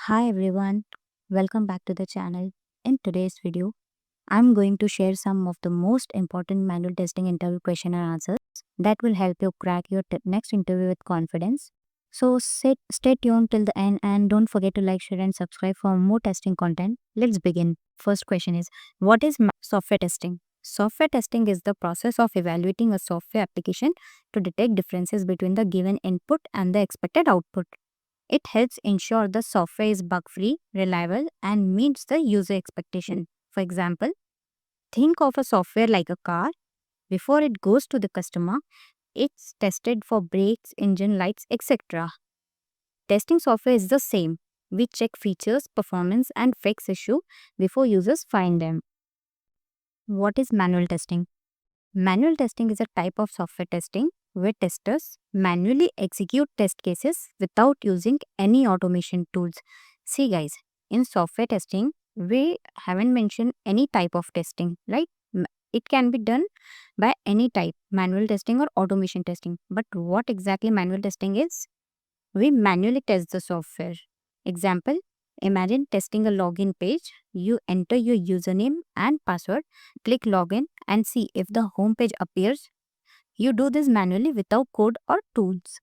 Hi everyone, welcome back to the channel. In today's video, I'm going to share some of the most important manual testing interview question and answers that will help you crack your next interview with confidence. So stay tuned till the end and don't forget to like, share and subscribe for more testing content. Let's begin. First question is, what is software testing? Software testing is the process of evaluating a software application to detect differences between the given input and the expected output. It helps ensure the software is bug free, reliable, and meets the user expectation. For example, think of a software like a car. Before it goes to the customer, it's tested for brakes, engine lights, etc. Testing software is the same. We check features, performance, and fix issue before users find them. What is manual testing? Manual testing is a type of software testing where testers manually execute test cases without using any automation tools. See, guys, in software testing, we haven't mentioned any type of testing, right? It can be done by any type, manual testing or automation testing. But what exactly manual testing is? We manually test the software. Example, imagine testing a login page. You enter your username and password, click login, and see if the home page appears. You do this manually without code or tools.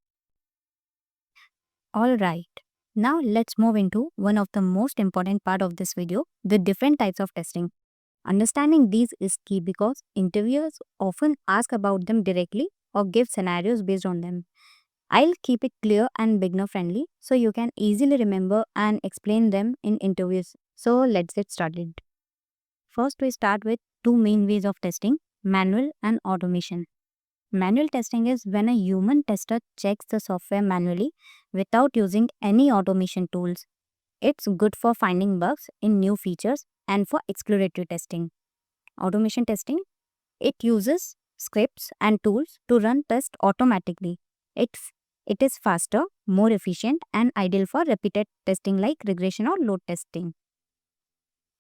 Alright, now let's move into one of the most important part of this video, the different types of testing. Understanding these is key because interviewers often ask about them directly or give scenarios based on them. I'll keep it clear and beginner friendly so you can easily remember and explain them in interviews. So let's get started. First, we start with two main ways of testing, manual and automation. Manual testing is when a human tester checks the software manually without using any automation tools. It's good for finding bugs in new features and for exploratory testing. Automation testing, it uses scripts and tools to run tests automatically. It's it is faster, more efficient, and ideal for repeated testing like regression or load testing.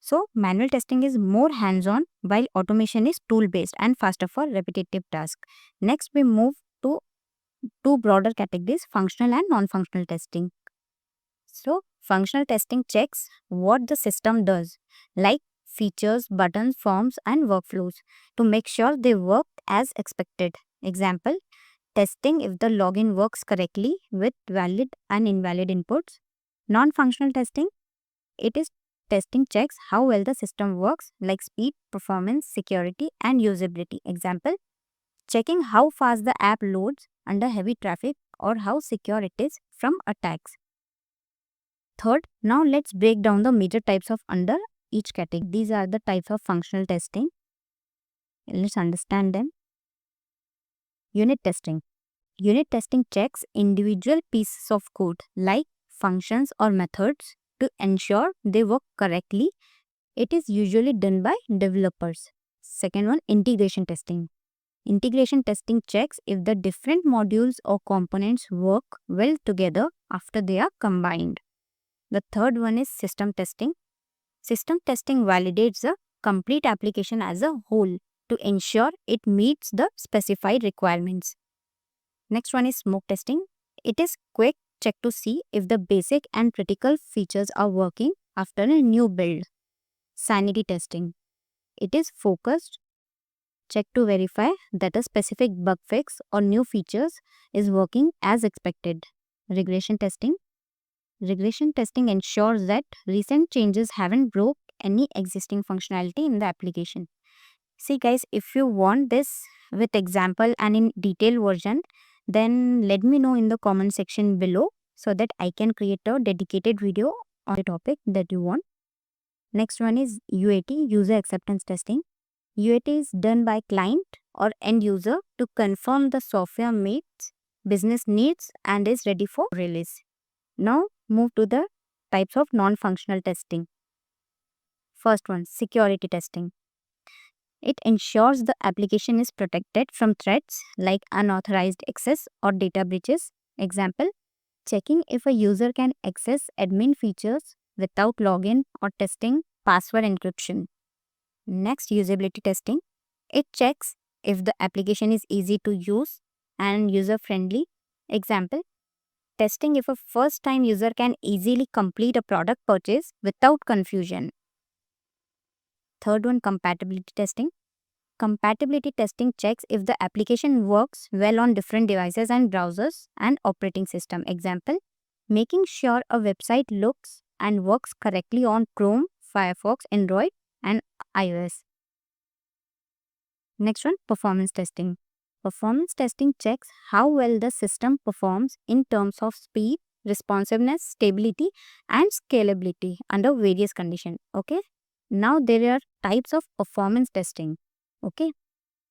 So, manual testing is more hands on, while automation is tool based and faster for repetitive tasks. Next, we move to two broader categories, functional and non functional testing. So, functional testing checks what the system does, like features, buttons, forms, and workflows, to make sure they work as expected. Example, testing if the login works correctly with valid and invalid inputs. Non functional testing, it is testing checks how well the system works, like speed, performance, security, and usability. Example, checking how fast the app loads under heavy traffic or how secure it is from attacks. Third, now let's break down the major types of under each category. These are the types of functional testing. Let's understand them. Unit testing. Unit testing checks individual pieces of code like functions or methods to ensure they work correctly. It is usually done by developers. Second one, integration testing. Integration testing checks if the different modules or components work well together after they are combined. The third one is system testing. System testing validates the complete application as a whole to ensure it meets the specified requirements. Next one is smoke testing. It is quick check to see if the basic and critical features are working after a new build. Sanity testing. It is focused check to verify that a specific bug fix or new features is working as expected. Regression testing. Regression testing ensures that recent changes haven't broke any existing functionality in the application. See guys, if you want this with example and in detailed version, then let me know in the comment section below so that I can create a dedicated video on the topic that you want. Next one is UAT, user acceptance testing. UAT is done by client or end user to confirm the software meets business needs and is ready for release. Now move to the types of non-functional testing. First one, security testing. It ensures the application is protected from threats like unauthorized access or data breaches. Example, checking if a user can access admin features without login or testing password encryption. Next, usability testing. It checks if the application is easy to use and user friendly. Example, testing if a first-time user can easily complete a product purchase without confusion. Third one, compatibility testing. Compatibility testing checks if the application works well on different devices and browsers and operating system. Example, making sure a website looks and works correctly on Chrome, Firefox, Android, and iOS. Next one, performance testing. Performance testing checks how well the system performs in terms of speed, responsiveness, stability, and scalability under various conditions. Okay. Now there are types of performance testing. Okay.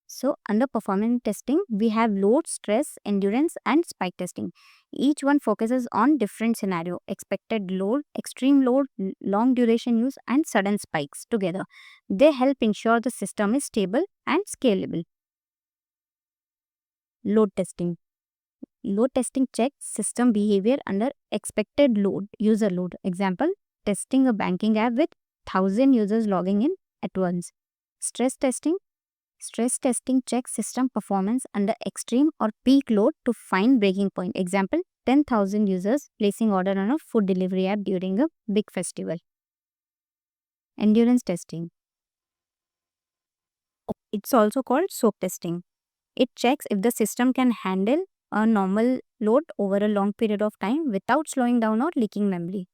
So under performance testing, we have load, stress, endurance, and spike testing. Each one focuses on different scenario: expected load, extreme load, long duration use, and sudden spikes together. They help ensure the system is stable and scalable. Load testing. Load testing checks system behavior under expected load, user load. Example, testing a banking app with 1000 users logging in at once. Stress testing. Stress testing checks system performance under extreme or peak load to find breaking point. Example, 10,000 users placing order on a food delivery app during a big festival. Endurance testing. It's also called soak testing. It checks if the system can handle a normal load over a long period of time without slowing down or leaking memory.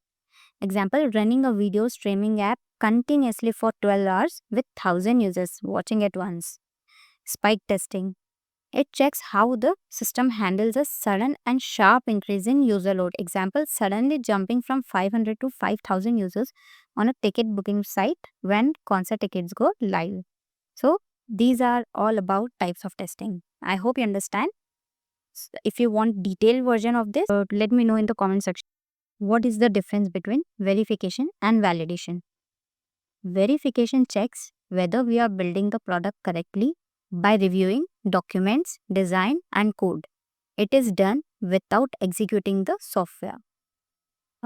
Example, running a video streaming app continuously for 12 hours with 1000 users watching at once. Spike testing. It checks how the system handles a sudden and sharp increase in user load. Example, suddenly jumping from 500 to 5000 users on a ticket booking site when concert tickets go live. So, these are all about types of testing. I hope you understand. If you want detailed version of this, let me know in the comment section. What is the difference between verification and validation? Verification checks whether we are building the product correctly by reviewing documents, design, and code. It is done without executing the software.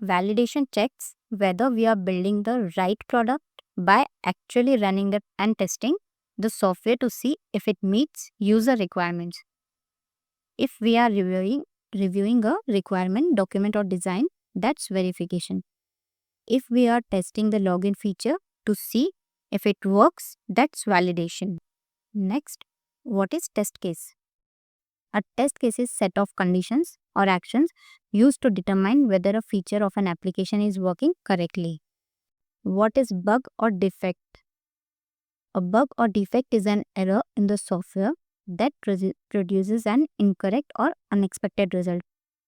Validation checks whether we are building the right product by actually running it and testing the software to see if it meets user requirements. If we are reviewing a requirement, document, or design, that's verification. If we are testing the login feature to see if it works, that's validation. Next, what is test case? A test case is a set of conditions or actions used to determine whether a feature of an application is working correctly. What is bug or defect? A bug or defect is an error in the software that produces an incorrect or unexpected result.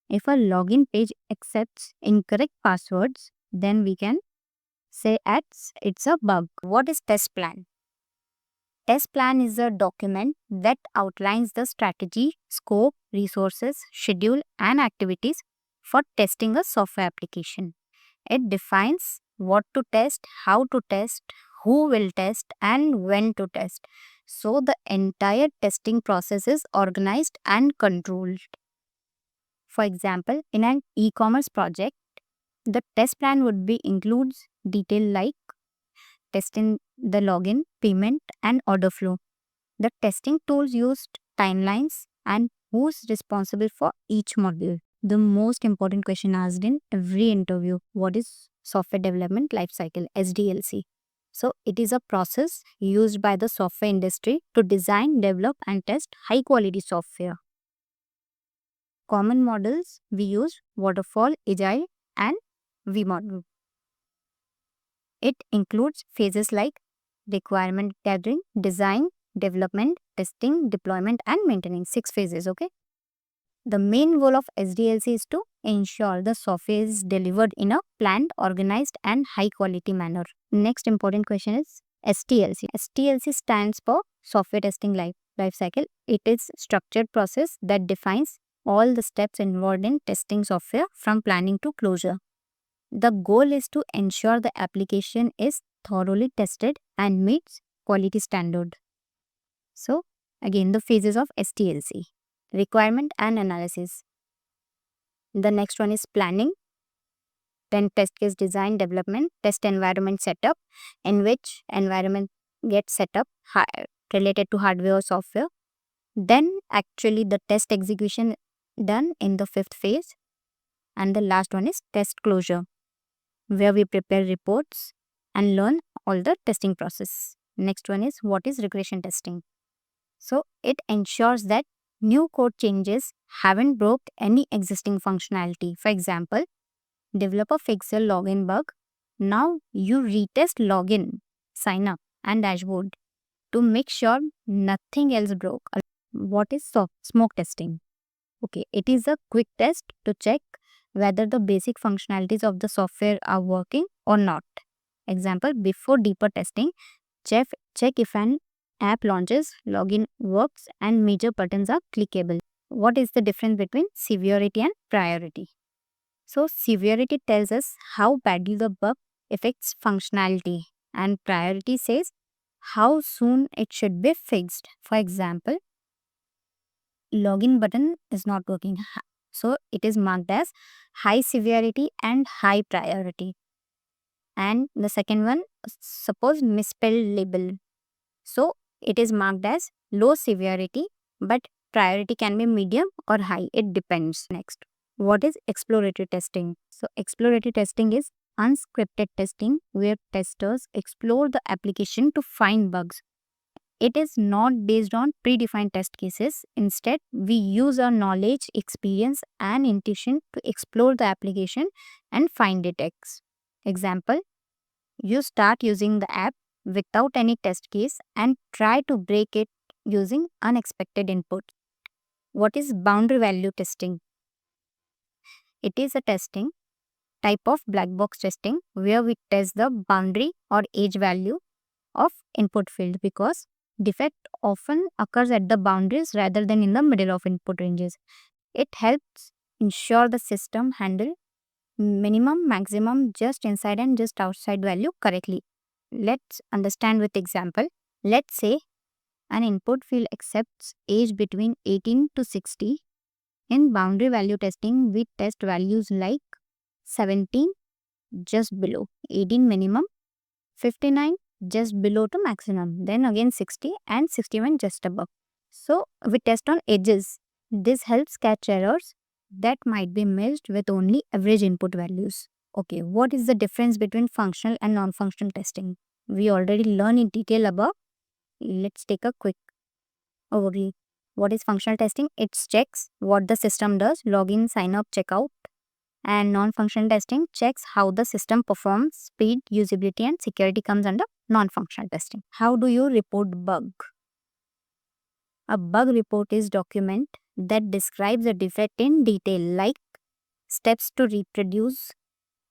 If a login page accepts incorrect passwords, then we can say it's a bug. What is test plan? Test plan is a document that outlines the strategy, scope, resources, schedule, and activities for testing a software application. It defines what to test, how to test, who will test, and when to test. So the entire testing process is organized and controlled. For example, in an e-commerce project, the test plan would be includes detail like testing the login, payment, and order flow. The testing tools used, timelines, and who's responsible for each module. The most important question asked in every interview: what is software development lifecycle, SDLC? So it is a process used by the software industry to design, develop, and test high quality software. Common models we use: waterfall, agile, and V model. It includes phases like requirement gathering, design, development, testing, deployment, and maintenance. 6 phases, okay? The main goal of SDLC is to ensure the software is delivered in a planned, organized, and high quality manner. Next important question is STLC. STLC stands for Software Testing Life Cycle. It is structured process that defines all the steps involved in testing software from planning to closure. The goal is to ensure the application is thoroughly tested and meets quality standard. So, again, the phases of STLC. Requirement and analysis. The next one is planning. Then test case design, development, test environment setup, in which environment gets set up related to hardware or software. Then actually the test execution done in the 5th phase. And the last one is test closure, where we prepare reports and learn all the testing process. Next one is what is regression testing. So it ensures that new code changes haven't broke any existing functionality. For example, developer fixed a login bug. Now you retest login, sign up, and dashboard to make sure nothing else broke. What is smoke testing? Okay, it is a quick test to check whether the basic functionalities of the software are working or not. Example, before deeper testing, check if an app launches, login works, and major buttons are clickable. What is the difference between severity and priority? So, severity tells us how badly the bug affects functionality, and priority says how soon it should be fixed. For example, login button is not working. So, it is marked as high severity and high priority. And the second one, suppose misspelled label. So, it is marked as low severity, but priority can be medium or high. It depends. Next, what is exploratory testing? So, exploratory testing is unscripted testing where testers explore the application to find bugs. It is not based on predefined test cases. Instead, we use our knowledge, experience, and intuition to explore the application and find defects. Example, you start using the app without any test case and try to break it using unexpected input. What is boundary value testing? It is a testing type of black box testing where we test the boundary or edge value of input field because defect often occurs at the boundaries rather than in the middle of input ranges. It helps ensure the system handle minimum, maximum, just inside and just outside value correctly. Let's understand with example. Let's say an input field accepts age between 18 to 60. In boundary value testing, we test values like 17 just below, 18 minimum, 59 just below to maximum, then again 60 and 61 just above. So we test on edges. This helps catch errors that might be missed with only average input values. Okay, what is the difference between functional and non-functional testing? We already learned in detail above. Let's take a quick overview. What is functional testing? It checks what the system does, login, sign up, checkout. And non-functional testing checks how the system performs, speed, usability, and security comes under non-functional testing. How do you report bug? A bug report is document that describes a defect in detail, like steps to reproduce,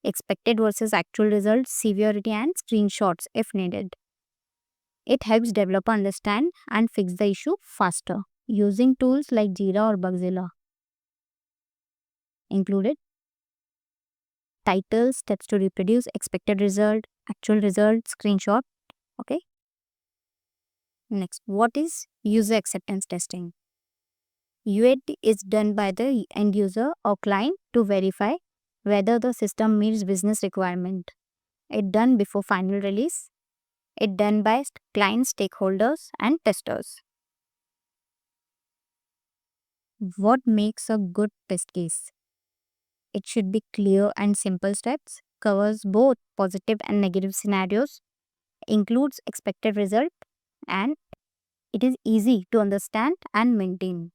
expected versus actual results, severity, and screenshots if needed. It helps developer understand and fix the issue faster using tools like Jira or Bugzilla. Included title, steps to reproduce, expected result, actual result, screenshot. Okay. Next, what is user acceptance testing? UAT is done by the end user or client to verify whether the system meets business requirement. It done before final release. It done by client stakeholders and testers. What makes a good test case? It should be clear and simple steps, covers both positive and negative scenarios, includes expected result, and it is easy to understand and maintain.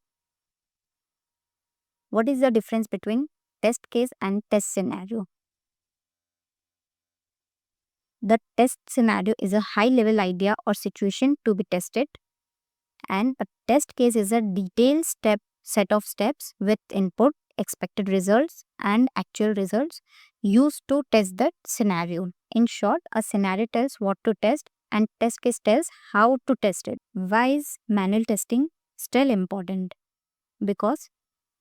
What is the difference between test case and test scenario? The test scenario is a high level idea or situation to be tested, and a test case is a detailed set of steps with input, expected results, and actual results used to test that scenario. In short, a scenario tells what to test and test case tells how to test it. Why is manual testing still important? Because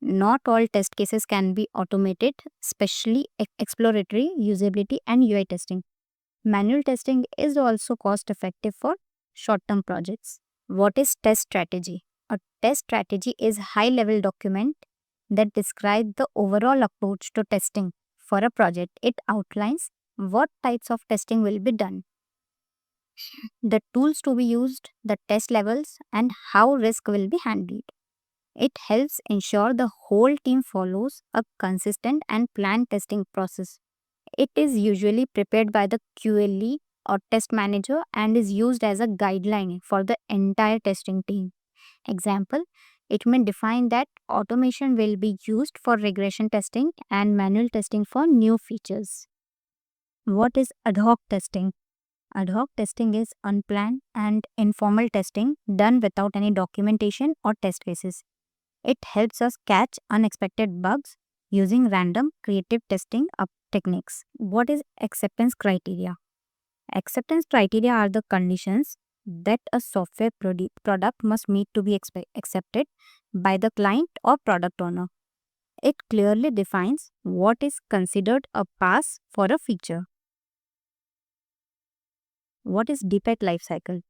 not all test cases can be automated, especially exploratory, usability, and UI testing. Manual testing is also cost effective for short term projects. What is test strategy? A test strategy is a high level document that describes the overall approach to testing for a project. It outlines what types of testing will be done, the tools to be used, the test levels, and how risk will be handled. It helps ensure the whole team follows a consistent and planned testing process. It is usually prepared by the QA lead or test manager and is used as a guideline for the entire testing team. Example, it may define that automation will be used for regression testing and manual testing for new features. What is ad hoc testing? Ad hoc testing is unplanned and informal testing done without any documentation or test cases. It helps us catch unexpected bugs using random creative testing techniques. What is acceptance criteria? Acceptance criteria are the conditions that a software product must meet to be accepted by the client or product owner. It clearly defines what is considered a pass for a feature. What is defect lifecycle?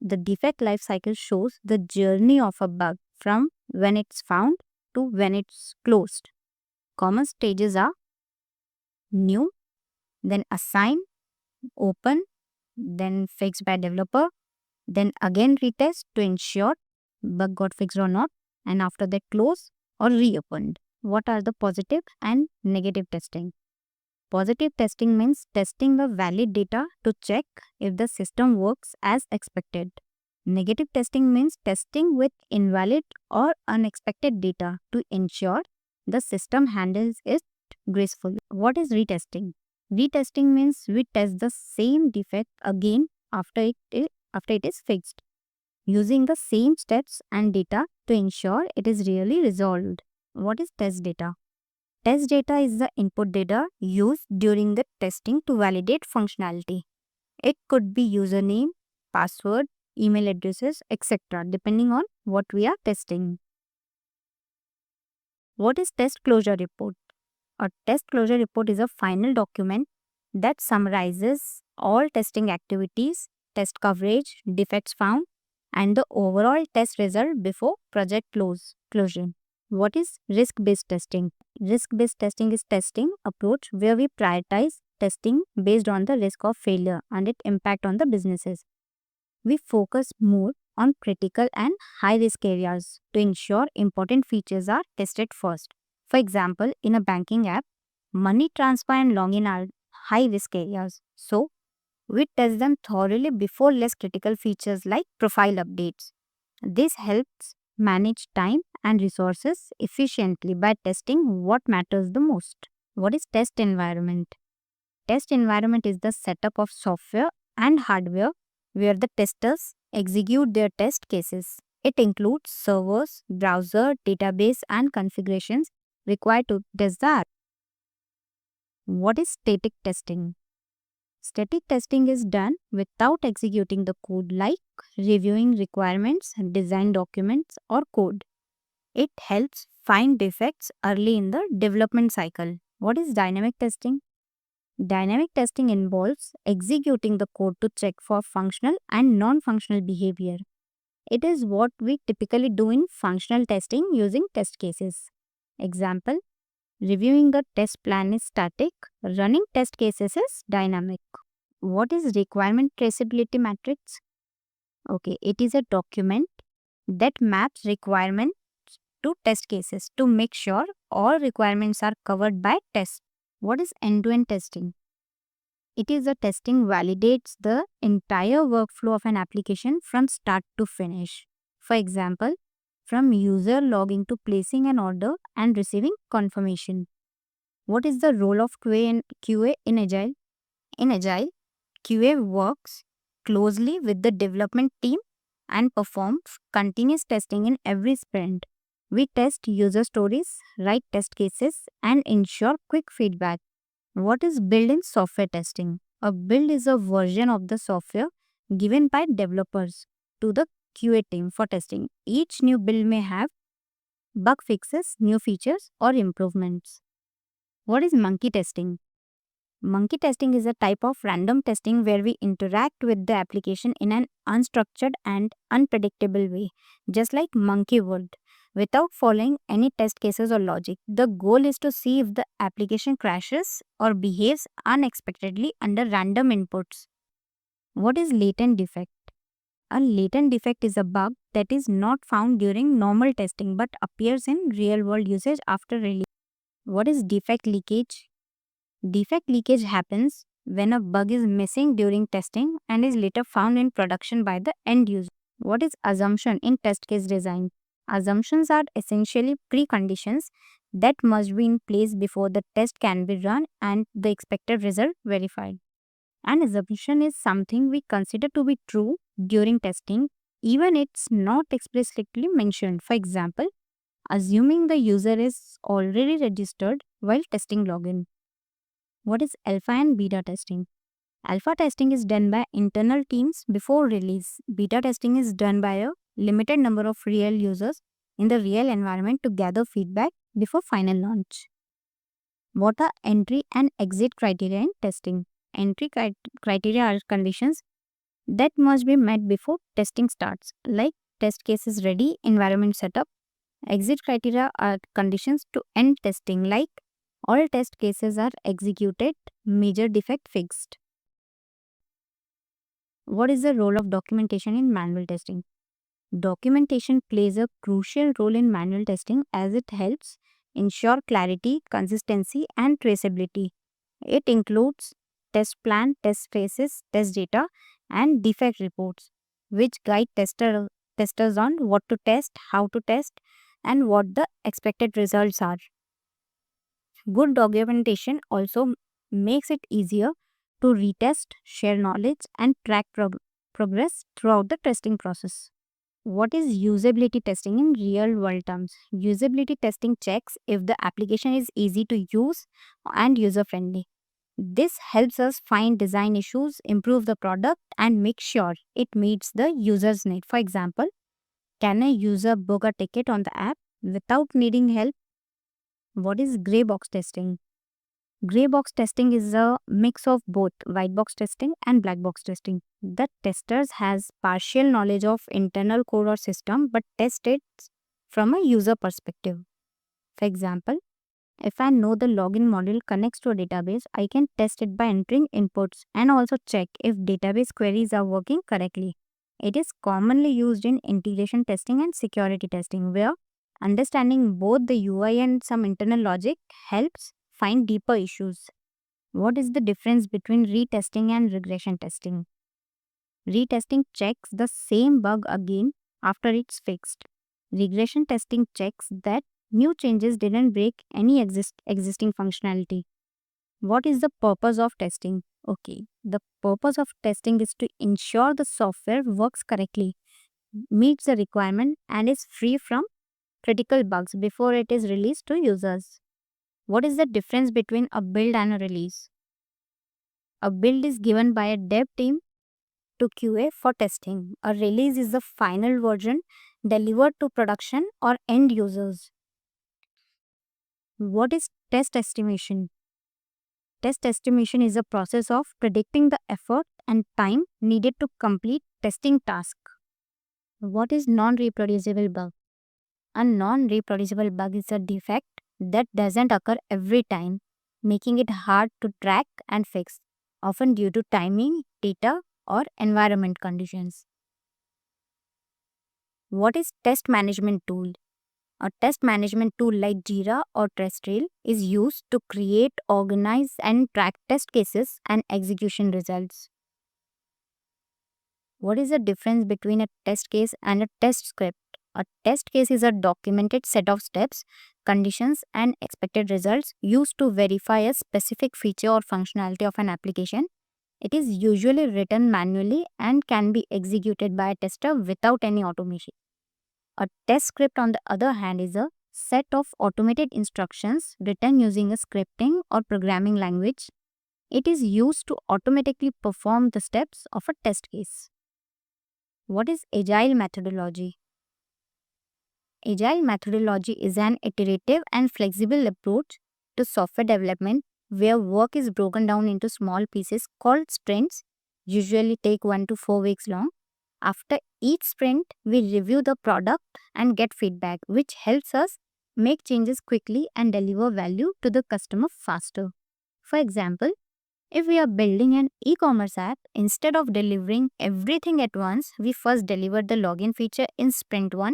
The defect lifecycle shows the journey of a bug from when it's found to when it's closed. Common stages are new, then assign, open, then fixed by developer, then again retest to ensure bug got fixed or not, and after that close or reopened. What are the positive and negative testing? Positive testing means testing the valid data to check if the system works as expected. Negative testing means testing with invalid or unexpected data to ensure the system handles it gracefully. What is retesting? Retesting means we test the same defect again after it is fixed, using the same steps and data to ensure it is really resolved. What is test data? Test data is the input data used during the testing to validate functionality. It could be username, password, email addresses, etc., depending on what we are testing. What is test closure report? A test closure report is a final document that summarizes all testing activities, test coverage, defects found, and the overall test result before project closure. What is risk-based testing? Risk-based testing is testing approach where we prioritize testing based on the risk of failure and its impact on the businesses. We focus more on critical and high-risk areas to ensure important features are tested first. For example, in a banking app, money transfer and login are high-risk areas. So, we test them thoroughly before less critical features like profile updates. This helps manage time and resources efficiently by testing what matters the most. What is test environment? Test environment is the setup of software and hardware where the testers execute their test cases. It includes servers, browser, database, and configurations required to test the app. What is static testing? Static testing is done without executing the code, like reviewing requirements, design documents, or code. It helps find defects early in the development cycle. What is dynamic testing? Dynamic testing involves executing the code to check for functional and non-functional behavior. It is what we typically do in functional testing using test cases. Example, reviewing a test plan is static, running test cases is dynamic. What is requirement traceability matrix? Okay, it is a document that maps requirements to test cases to make sure all requirements are covered by tests. What is end-to-end testing? It is a testing validates the entire workflow of an application from start to finish. For example, from user logging to placing an order and receiving confirmation. What is the role of QA in Agile? In Agile, QA works closely with the development team and performs continuous testing in every sprint. We test user stories, write test cases, and ensure quick feedback. What is build in software testing? A build is a version of the software given by developers to the QA team for testing. Each new build may have bug fixes, new features, or improvements. What is monkey testing? Monkey testing is a type of random testing where we interact with the application in an unstructured and unpredictable way, just like monkey would, without following any test cases or logic. The goal is to see if the application crashes or behaves unexpectedly under random inputs. What is latent defect? A latent defect is a bug that is not found during normal testing but appears in real world usage after release. What is defect leakage? Defect leakage happens when a bug is missing during testing and is later found in production by the end user. What is assumption in test case design? Assumptions are essentially preconditions that must be in place before the test can be run and the expected result verified. An assumption is something we consider to be true during testing, even it's not explicitly mentioned. For example, assuming the user is already registered while testing login. What is alpha and beta testing? Alpha testing is done by internal teams before release. Beta testing is done by a limited number of real users in the real environment to gather feedback before final launch. What are entry and exit criteria in testing? Entry criteria are conditions that must be met before testing starts, like test case is ready, environment setup. Exit criteria are conditions to end testing, like all test cases are executed, major defect fixed. What is the role of documentation in manual testing? Documentation plays a crucial role in manual testing as it helps ensure clarity, consistency, and traceability. It includes test plan, test phases, test data, and defect reports, which guide testers on what to test, how to test, and what the expected results are. Good documentation also makes it easier to retest, share knowledge, and track progress throughout the testing process. What is usability testing in real world terms? Usability testing checks if the application is easy to use and user friendly. This helps us find design issues, improve the product, and make sure it meets the user's need. For example, can a user book a ticket on the app without needing help? What is gray box testing? Gray box testing is a mix of both white box testing and black box testing. The testers has partial knowledge of internal code or system but test it from a user perspective. For example, if I know the login module connects to a database, I can test it by entering inputs and also check if database queries are working correctly. It is commonly used in integration testing and security testing, where understanding both the UI and some internal logic helps find deeper issues. What is the difference between retesting and regression testing? Retesting checks the same bug again after it's fixed. Regression testing checks that new changes didn't break any existing functionality. What is the purpose of testing? Okay, the purpose of testing is to ensure the software works correctly, meets the requirement, and is free from critical bugs before it is released to users. What is the difference between a build and a release? A build is given by a dev team to QA for testing. A release is the final version delivered to production or end users. What is test estimation? Test estimation is a process of predicting the effort and time needed to complete testing task. What is non-reproducible bug? A non-reproducible bug is a defect that doesn't occur every time, making it hard to track and fix, often due to timing, data, or environment conditions. What is test management tool? A test management tool like Jira or TestRail is used to create, organize, and track test cases and execution results. What is the difference between a test case and a test script? A test case is a documented set of steps, conditions, and expected results used to verify a specific feature or functionality of an application. It is usually written manually and can be executed by a tester without any automation. A test script, on the other hand, is a set of automated instructions written using a scripting or programming language. It is used to automatically perform the steps of a test case. What is agile methodology? Agile methodology is an iterative and flexible approach to software development where work is broken down into small pieces called sprints, usually take 1 to 4 weeks long. After each sprint, we review the product and get feedback, which helps us make changes quickly and deliver value to the customer faster. For example, If we are building an e-commerce app, instead of delivering everything at once, we first deliver the login feature in sprint 1,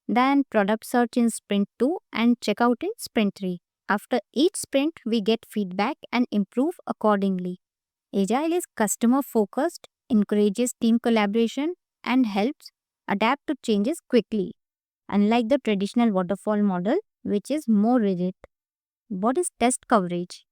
then product search in sprint 2 and checkout in sprint 3. After each sprint, we get feedback and improve accordingly. Agile is customer focused, encourages team collaboration, and helps adapt to changes quickly, unlike the traditional waterfall model, which is more rigid. What is test coverage?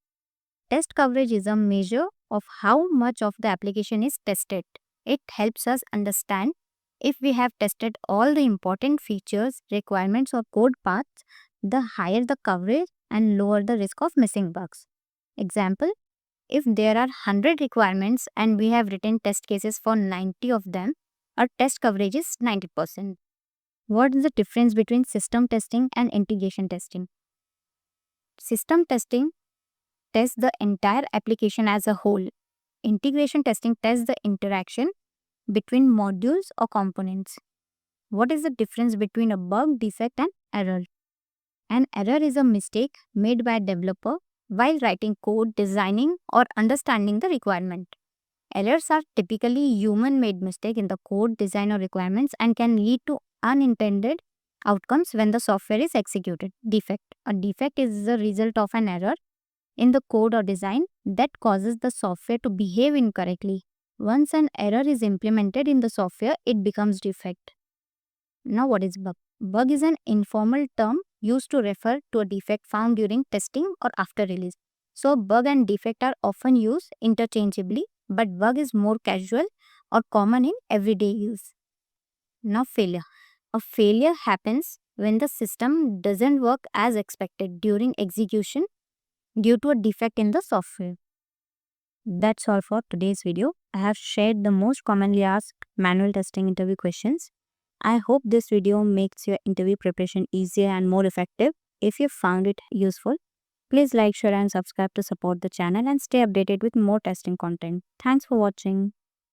Test coverage is a measure of how much of the application is tested. It helps us understand if we have tested all the important features, requirements, or code paths, the higher the coverage and lower the risk of missing bugs. Example, if there are 100 requirements and we have written test cases for 90 of them, our test coverage is 90%. What is the difference between system testing and integration testing? System testing tests the entire application as a whole. Integration testing tests the interaction between modules or components. What is the difference between a bug, defect, and error? An error is a mistake made by a developer while writing code, designing, or understanding the requirement. Errors are typically human made mistake in the code, design, or requirements and can lead to unintended outcomes when the software is executed. Defect. A defect is the result of an error in the code or design that causes the software to behave incorrectly. Once an error is implemented in the software, it becomes defect. Now, what is bug? Bug is an informal term used to refer to a defect found during testing or after release. So, bug and defect are often used interchangeably, but bug is more casual or common in everyday use. Now, failure. A failure happens when the system doesn't work as expected during execution due to a defect in the software. That's all for today's video. I have shared the most commonly asked manual testing interview questions. I hope this video makes your interview preparation easier and more effective. If you found it useful, please like, share and subscribe to support the channel and stay updated with more testing content. Thanks for watching.